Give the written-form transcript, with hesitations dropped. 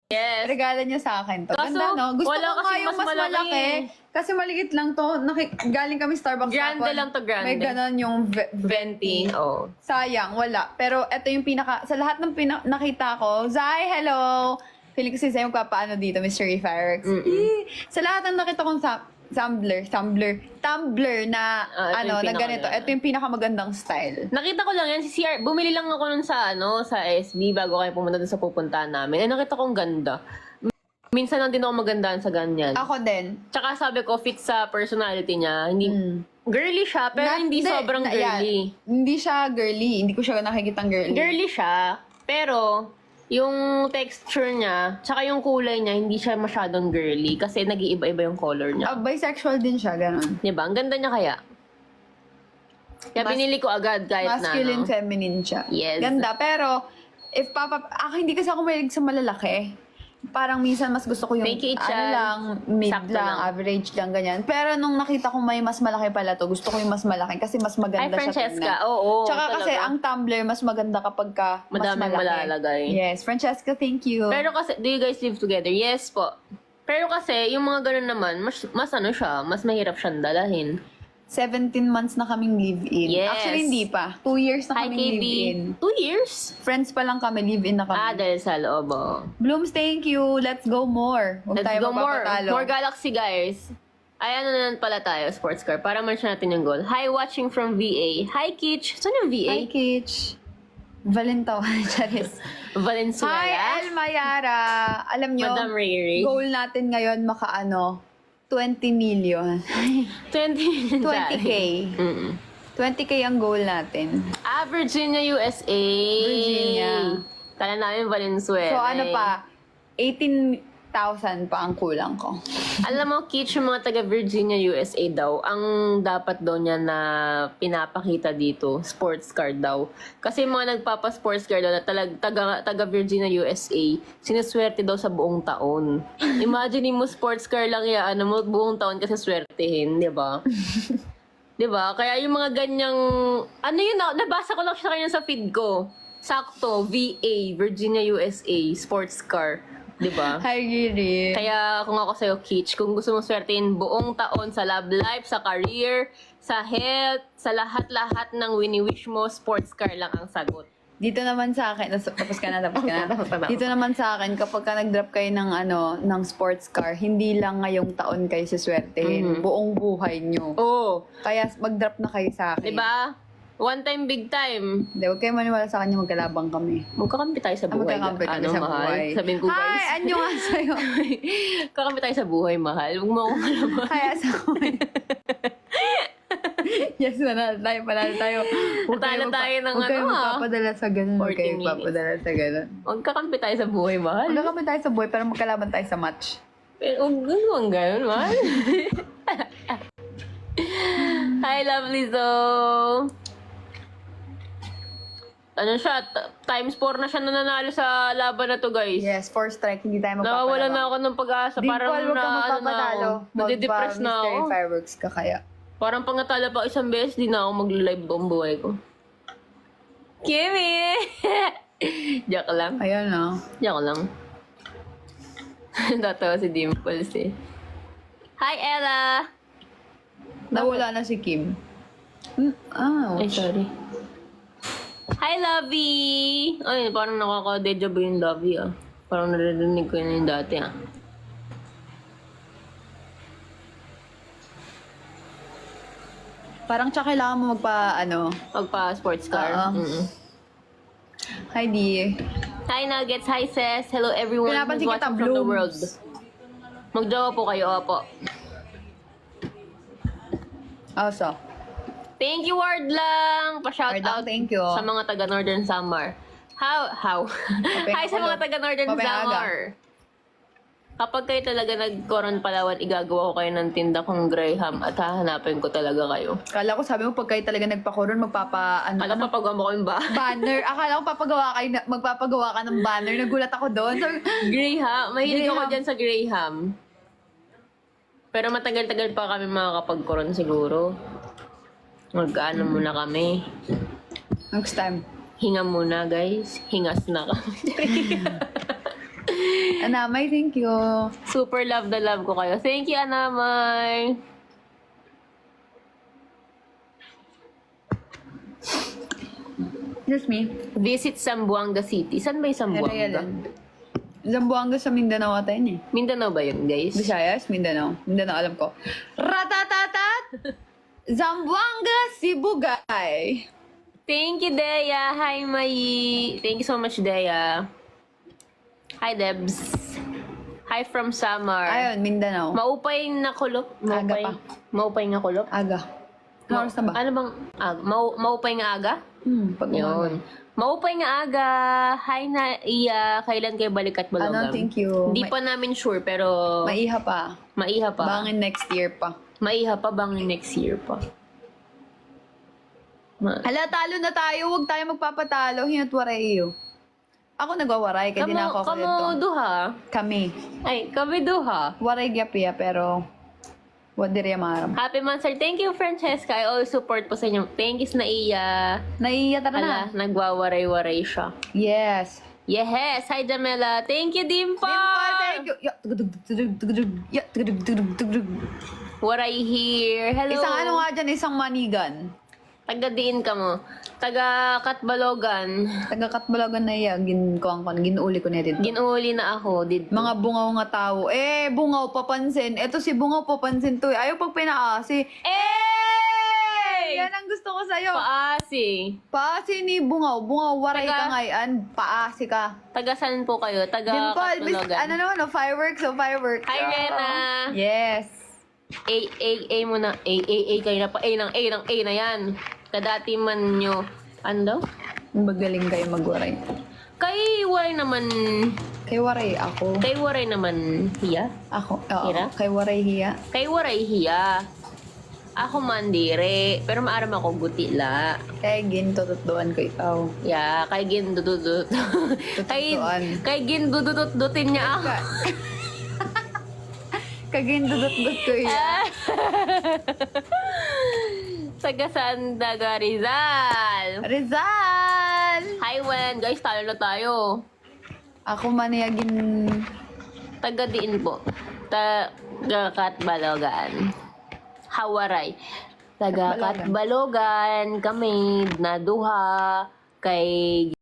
Yes. Regalo niya sa akin to. Kaso, Ganda, no? Gusto wala ko nga kasing yung mas mas malaki. malaki. Kasi maliit lang to. Galing kami Starbucks. Grande hapon. lang to, grande. May ganon yung 20. Oh. Sayang, wala. Pero ito yung sa lahat ng nakita ko, Zai, hello! Feeling ko si Zai magpapaano dito, Mystery Fireworks. Sa lahat ng nakita kong Tumblr na ito yung na ganito. pinaka- Ito yung pinakamagandang style. Nakita ko lang yan, si CR, bumili lang ako nun sa, sa SB bago kayo pumunta dun sa pupuntahan namin. Nakita ko ang ganda. Minsan lang din ako magandaan sa ganyan. Ako din. Tsaka sabi ko, fit sa personality niya. Hindi, girly siya, pero hindi sobrang girly. Hindi siya girly. Hindi ko siya nakikitang girly. Girly siya, pero yung texture niya, tsaka yung kulay niya, hindi siya masyadong girly kasi nag-iiba-iba yung color niya. Bisexual din siya, ganun. Diba? Ang ganda niya kaya. Kaya binili ko agad kahit Masculine, na, feminine siya. Yes. Ganda. Pero, hindi kasi ako mahilig sa malalaki. Parang minsan mas gusto ko yung Make it siya. lang, mid Sakto lang, lang. average lang, ganyan. Pero nung nakita ko may mas malaki pala to, gusto ko yung mas malaki kasi mas Ay, maganda siya Francesca, tingnan. oo. Tsaka talaga. kasi ang Tumblr, mas maganda kapag mas Madaming malaki. malalagay. Yes, Francesca, thank you. Pero kasi, do you guys live together? Yes po. Pero kasi, yung mga ganun naman, mas mas mahirap siyang dalahin. 17 months na kaming live-in. Yes. Actually, hindi pa. 2 years na Hi, kaming KB. live-in. 2 years? Friends pa lang kami, live-in na kami. Dahil sa loob, oh. Blooms, thank you. Let's go more. Huwag Let's tayo go more. magpapatalo. More Galaxy, guys. Ay, ano na pala tayo, sports car. Para ma-share natin yung goal. Hi, watching from VA. Hi, Kitch. Saan yung VA? Hi, Kitch. Valentawan, Charis. Valenzuela. Hi, El Mayara. Alam nyo, Madam Riri. goal natin ngayon 20 million. 20. 20K. 20K ang goal natin. Virginia, USA. Virginia. Kala namin Valenzuela. So, ano pa? 18,000 pa ang kulang ko. Alam mo, Kitch, yung mga taga Virginia, USA daw, ang dapat daw niya na pinapakita dito, sports car daw. Kasi yung mga nagpapa-sports car daw na taga Virginia, USA, sinuswerte daw sa buong taon. Imagine mo, sports car lang yan, buong taon kasi swertehin, di ba? Di ba? Kaya yung mga ganyang, nabasa ko lang siya kanina sa feed ko. Sakto, VA, Virginia, USA, sports car. Diba? Hi, Giri. Kaya kung ako sa'yo, Kitch, kung gusto mo swertein buong taon sa love life, sa career, sa health, sa lahat-lahat ng wini-wish mo, sports car lang ang sagot. Dito naman sa akin, tapos ka na. Tapos na. Dito naman sa akin, kapag ka nag-drop kayo ng sports car, hindi lang ngayong taon kayo siswertehin. Buong buhay nyo. Oo. Kaya mag-drop na kayo sa akin. Diba? One time, big time. Hindi, huwag kayo maniwala sa kanya, magkalabang kami. Magkakampi tayo sa buhay. Magkakampi kami sa mahal? buhay. Sabihin ko, guys. Hi! Anyo nga sa'yo. Kakampi tayo sa buhay, mahal. Huwag mo akong malaman. Kaya sa akin. Yes, panalo tayo. Natalo tayo ng Huwag kayo ano, magpapadala sa ganun. Huwag 14 kayo minutes. magpapadala sa ganun. Huwag kakampi tayo sa buhay, mahal. Magkakampi tayo sa buhay, pero magkalaban tayo sa match. Pero huwag ganun, mahal. Hi, lovely Zoe. Ano siya, times 4 na siya nananalo sa laban na to, guys. Yes, 4 strike, hindi tayo magpapalabang. Nawawala na ako ng pag-asa. Parang Dimple, huwag ka magpapatalo. Nadidepress na ako. Mystery Fireworks ka kaya. Parang pangatala pa isang beses, di na ako mag-live buong buhay ko. Kimi! Joke lang. Ayun na. Joke lang. Tatawa si Dimples eh. Hi, Ella! Nawala na si Kim. Ay, sorry. Hi, Lovey! Ay, parang nakaka-deja vu yung Lovey ah. Parang naririnig ko yun yung dati ah. Parang tsaka kailangan mo Magpa-sports car. Oo. Hi, D. Hi, Nuggets! Hi, Ses! Hello, everyone who's Pinapansin kita, watching from the Blooms. world. Magjowa po kayo, opo. Also. Thank you, Ward lang! Pa-shout Ward lang, out thank you. sa mga taga Northern Samar. How? Hi sa mga taga Northern Papayaga. Samar. Kapag kayo talaga nag-Coron Palawan, igagawa ko kayo ng tinda kong Graham at hahanapin ko talaga kayo. Kala ko sabi mo pag kayo talaga nagpa-coron, Alam, papagawa mo ko yung ba? banner. Akala ko magpapagawa ka ng banner. Nagulat ako doon. So, Graham. Mahilig ako Graham. dyan sa Graham. Pero matagal-tagal pa kami makakapag-Coron siguro. Mag-ano muna kami. next time. Hinga muna, guys. Hingas na kami. Anamay, thank you. Super love na love ko kayo. Thank you, Anamay. Excuse me. Visit Zamboanga City. Saan ba yung Zamboanga? Zamboanga sa Mindanao ata yun eh. Mindanao ba yun, guys? Visayas, Mindanao. Mindanao alam ko. Ratatatat! Zamboanga, Sibugay. Thank you, Dea. Hi, Mai. Thank you so much, Dea. Hi, Debs. Hi from Samar. Ayun, Mindanao. Maupay na kulop. Maupay. Aga pa. Maupay nga kulop. Aga. Ano oras na ba? Ano bang aga? Maupay nga aga? Pag Yun. Maupay nga aga. Hi na iya. Kailan kayo balik at Balogam? Ano, thank you. Hindi pa namin sure, pero Maiha pa. maiha pa. Bangin next year pa. Maiha pa bang next year pa? Hala, talo na tayo. Huwag tayo magpapatalo. Hinatwaray iyo. Ako nagwawaray, kaya di na ako Kamo dito. duha. Kami. Ay, kami duha. Waray gyapya, pero wad diri maram. Happy Monster. Thank you, Francesca. I always support po sa inyo. Thank you na iya. Naiiya tara na. Ala, nagwawaray-waray siya. Yes. Yes. Hi, Jamela. Thank you, Dimple. Dimple, thank you. Ya, tugudug. Ya, tugudug. Waray here. Hello. Isang ano nga dyan, isang manigan. Taga-diin ka mo. Taga-Katbalogan. Taga-Katbalagan na iya, ginuuli ko na dito. Ginuli na ako. Mga bungaw nga tao. Bungaw papansin. Eto si bungaw papansin to. Ayaw pag pinaasi. Eh! Yan ang gusto ko sa'yo. Paasi. Paasi ni bungaw. Bungaw, waray Taga- ka ngayon. Paasi ka. Taga saan po kayo? Dimple, Taga-Katbalogan. ano naman, fireworks. Hi, Rena. Yes. A muna. A kayo na pa. A na yan. Kadati man nyo. Ano daw? Magaling kayo magwaray. Kay waray naman. Kay waray ako. Kay waray naman hiya. Ako. Oo. Hira? Kay waray hiya. Kay waray hiya. Ako mandire. Pero maaram ako gutila. Kay gintututuan ko ikaw. Yeah, kay gindududut. Tututuan. Kay gindududut-dutin niya ako. Kagindudut ko iya. Taga Sandaga Rizal. Rizal! Hi, Wen. Guys, talo na tayo. Ako maniyagin. Taga diin po. Taga Katbalogan. Hawaray. Taga Katbalogan. Kami na duha kay